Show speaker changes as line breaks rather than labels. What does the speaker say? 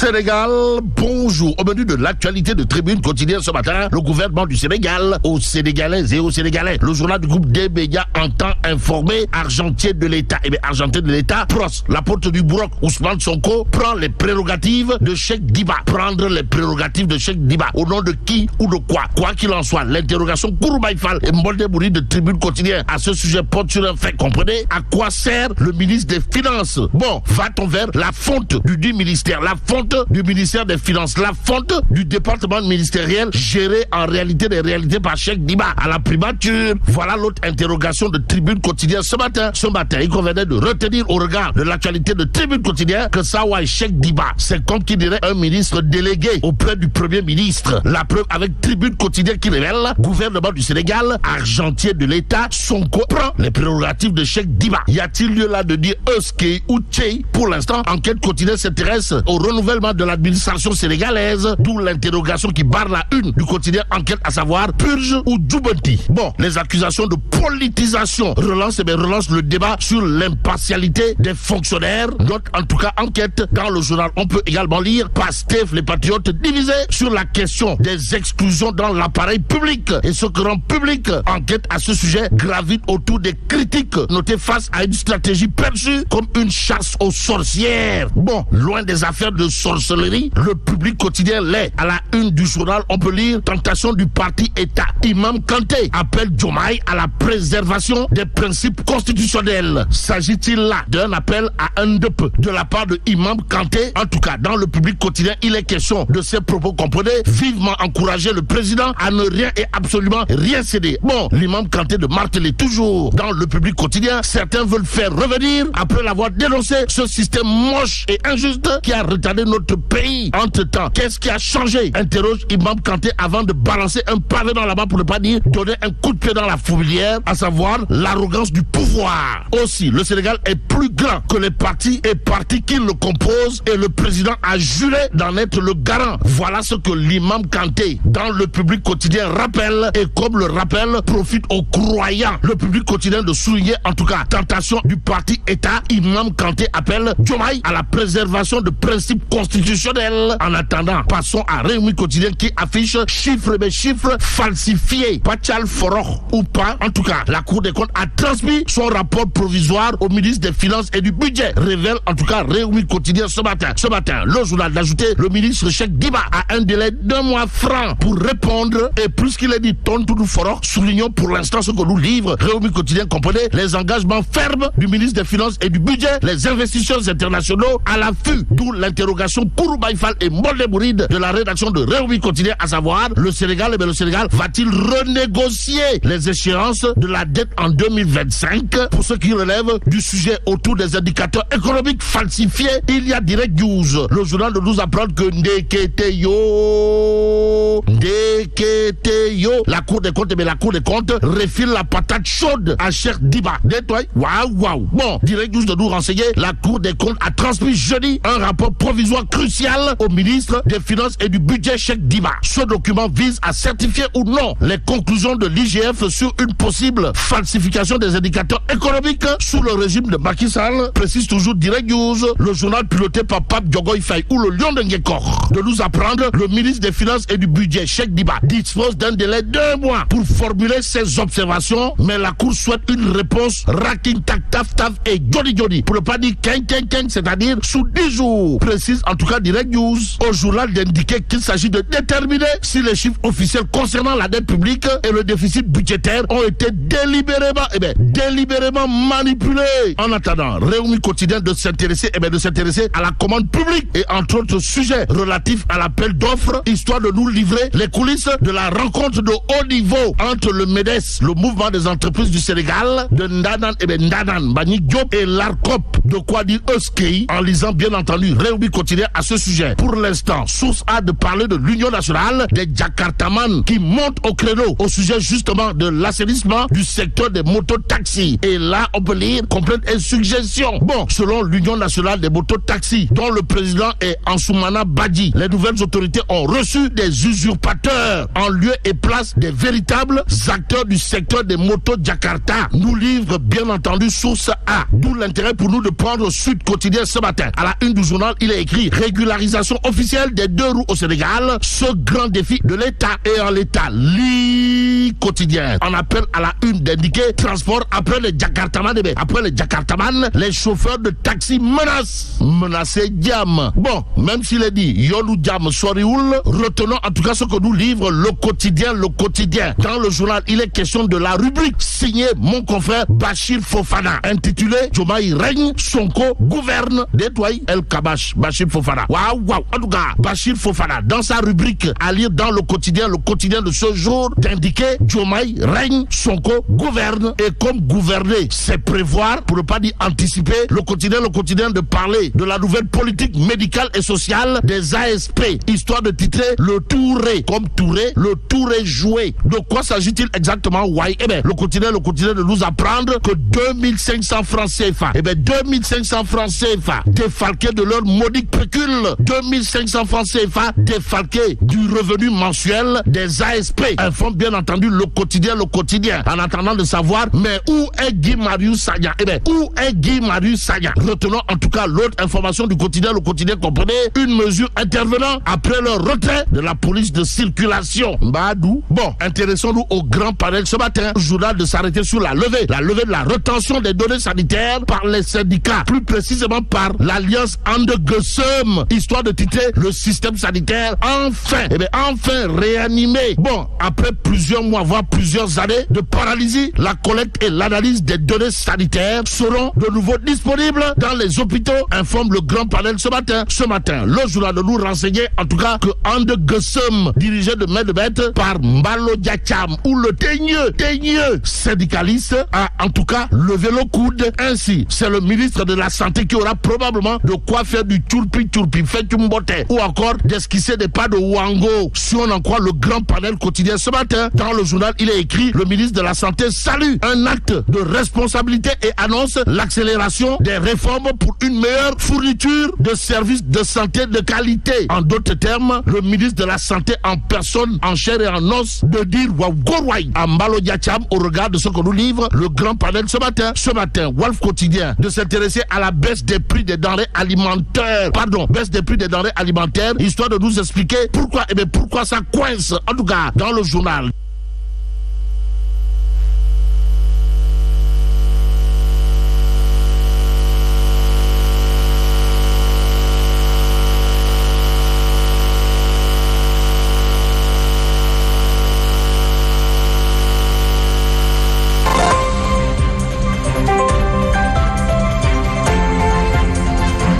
Sénégal, bonjour. Au menu de l'actualité de Tribune quotidienne ce matin, le gouvernement du Sénégal aux Sénégalaises et aux Sénégalais. Le journal du groupe des médias entend informer argentier de l'État. Eh bien, argentier de l'État, Pros, l'apôtre du Bourroc, Ousmane Sonko, prend les prérogatives de Cheikh Diba. Prendre les prérogatives de Cheikh Diba. Au nom de qui ou de quoi? Quoi qu'il en soit, l'interrogation Kouroubaï Fall et Mbolde Bouri de Tribune quotidienne à ce sujet porte sur un fait. Comprenez à quoi sert le ministre des Finances? Bon, va-t-on vers la fonte du dit ministère, la fonte du ministère des Finances, la fonte du département ministériel géré en réalité des réalités par Cheikh Diba à la primature? Voilà l'autre interrogation de Tribune quotidienne ce matin. Ce matin, il convenait de retenir au regard de l'actualité de Tribune quotidienne que Sawa et Cheikh Diba, c'est comme qui dirait un ministre délégué auprès du Premier ministre. La preuve avec Tribune quotidienne qui révèle gouvernement du Sénégal, argentier de l'État, Sonko prend les prérogatives de Cheikh Diba. Y a-t-il lieu là de dire Euskei ou Tchei? Pour l'instant, enquête quotidienne s'intéresse au renouvellement de l'administration sénégalaise, d'où l'interrogation qui barre la une du quotidien Enquête, à savoir purge ou Djoubanti. Bon, les accusations de politisation relancent le débat sur l'impartialité des fonctionnaires. Note en tout cas Enquête dans le journal. On peut également lire Pastef, les patriotes divisés sur la question des exclusions dans l'appareil public. Et ce que rend public Enquête à ce sujet gravite autour des critiques notées face à une stratégie perçue comme une chasse aux sorcières. Bon, loin des affaires de sorcellerie, le public quotidien l'est. À la une du journal, on peut lire tentation du parti État. Imam Kanté appelle Diomaye à la préservation des principes constitutionnels. S'agit-il là d'un appel à un dep de la part de Imam Kanté? En tout cas, dans le public quotidien, il est question de ces propos, comprenez, vivement encourager le président à ne rien et absolument rien céder. Bon, l'imam Kanté de marteler toujours dans le public quotidien. Certains veulent faire revenir, après l'avoir dénoncé, ce système moche et injuste qui a retardé notre pays. Entre-temps, qu'est-ce qui a changé? Interroge Imam Kanté avant de balancer un pavé dans la main, pour ne pas dire donner un coup de pied dans la fourmilière, à savoir l'arrogance du pouvoir. Aussi, le Sénégal est plus grand que les partis et partis qui le composent et le président a juré d'en être le garant. Voilà ce que l'imam Kanté dans le public quotidien rappelle, et comme le rappel profite aux croyants. Le public quotidien de souligner en tout cas tentation du parti État. Imam Kanté appelle Diomaye à la préservation de principes constitutionnels. En attendant, passons à Réumi quotidien qui affiche chiffres falsifiés. Pachal Foroch ou pas, en tout cas, la Cour des comptes a transmis son rapport provisoire au ministre des Finances et du Budget. Révèle en tout cas Réumi quotidien ce matin. Ce matin, le journal d'ajouter le ministre Cheikh Diba a un délai d'1 mois franc pour répondre, et plus qu'il est dit tontu du Foroch, soulignons pour l'instant ce que nous livre Réumi quotidien, comprenez les engagements fermes du ministre des Finances et du Budget, les investisseurs internationaux à l'affût, d'où l'interrogation Kouroubaï Fall et Mbolde Bouri de la rédaction de Réumi quotidien, à savoir le Sénégal va-t-il renégocier les échéances de la dette en 2025? Pour ce qui relève du sujet autour des indicateurs économiques falsifiés, il y a Direct News. Le journal de nous apprend que Ndeketeyo, la Cour des comptes refile la patate chaude à Cheikh Diba. Waouh. Bon, Direct News de nous renseigner, la Cour des comptes a transmis jeudi un rapport provisoire crucial au ministre des Finances et du Budget Cheikh Diba. Ce document vise à certifier ou non les conclusions de l'IGF sur une possible falsification des indicateurs économiques sous le régime de Macky Sall, précise toujours Direct News, le journal piloté par Pape Diogoy Faye ou le Lion de Ngekor. De nous apprendre, le ministre des Finances et du Budget Cheikh Diba dispose d'un délai d'1 mois pour formuler ses observations, mais la Cour souhaite une réponse raking tac taf et jodi, pour ne pas dire ken, c'est-à-dire sous 10 jours, précise en tout cas Direct News. Au journal d'indiquer qu'il s'agit de déterminer si les chiffres officiels concernant la dette publique et le déficit budgétaire ont été délibérément manipulés. En attendant, Réumi quotidien de s'intéresser à la commande publique et entre autres sujets relatifs à l'appel d'offres, histoire de nous livrer les coulisses de la rencontre de haut niveau entre le MEDES, le mouvement des entreprises du Sénégal, de Ndanan, Mbagnick Diop et l'ARCOP. De quoi dire Euskei, en lisant bien entendu Réumi quotidien à ce sujet. Pour l'instant, source a de parler de l'Union nationale des Jakartaman qui monte au créneau au sujet justement de l'assainissement du secteur des mototaxis. Et là, on peut lire complainte et suggestion. Bon, selon l'Union nationale des mototaxis, dont le président est Ansoumana Badji, les nouvelles autorités ont reçu des usurpateurs en lieu et place des véritables acteurs du secteur des motos Jakarta. Nous livre bien entendu source A. D'où l'intérêt pour nous de prendre Sud Quotidien ce matin. À la une du journal, il est écrit régularisation officielle des 2 roues au Sénégal, ce grand défi de l'État. Et en l'État, quotidien. On appelle à la une d'indiquer transport après les Jakartaman. Après les Jakartaman, les chauffeurs de taxi menacés Diam. Bon, même s'il est dit Yolu Diam Sorioul, retenons en tout cas ce que nous livre le quotidien. Dans le journal, il est question de la rubrique signée mon confrère Bachir Fofana, intitulée Diomaye règne, Sonko gouverne. Détoile El Kabash, Bachir Fofana. Waouh. En tout cas, Bachir Fofana, dans sa rubrique à lire dans le quotidien de ce jour, d'indiquer Diomaye règne, Sonko gouverne. Et comme gouverner, c'est prévoir, pour ne pas dire anticiper, le quotidien de parler de la nouvelle politique médicale et sociale des ASP, histoire de titrer le Touré, comme Touré, le Touré joué. De quoi s'agit-il exactement? Eh bien, le quotidien de nous apprendre que 2500 francs CFA, 2500 francs CFA défalqués de leur modique pécule, 2500 francs CFA défalqués du revenu mensuel des ASP, informe bien entendu le quotidien, en attendant de savoir, mais où est Guy Marius Sagna? Où est Guy Marius Sagna? Retenons en tout cas l'autre information du quotidien, comprenez, une mesure intervenant après le retrait de la police de circulation. Badou. Bon, intéressons-nous au grand panel ce matin, journal de s'arrêter sur la levée de la retention des données sanitaires par les syndicats, plus précisément par l'alliance Andegusum, histoire de titrer le système sanitaire enfin réanimé. Bon, après plusieurs mois, voire plusieurs années de paralysie, la collecte et l'analyse des données sanitaires seront de nouveau disponibles dans les hôpitaux, informe le grand panel ce matin. Le journal de nous renseignait en tout cas que Andegusum, dirigé de main de maître par Mbalo Diacham, ou le teigneux syndicaliste, a en tout cas levé le coude. Ainsi, c'est le ministre de la Santé qui aura probablement de quoi faire du turpi, fait mbote, ou encore d'esquisser des pas de Wango, si on en croit le grand panel quotidien ce matin. Dans le journal, il est écrit: le ministre de la Santé salue un acte de responsabilité et annonce l'accélération des réformes pour une meilleure fourniture de services de santé de qualité. En d'autres termes, le ministre de la Santé en personne, en chair et en os, de dire Wagorwai à Mbalo Diacham au regard de ce que nous livre le grand panel ce matin. Wolf Quotidien de s'intéresser à la baisse des prix des denrées alimentaires. Histoire de nous expliquer pourquoi ça coince, en tout cas, dans le journal.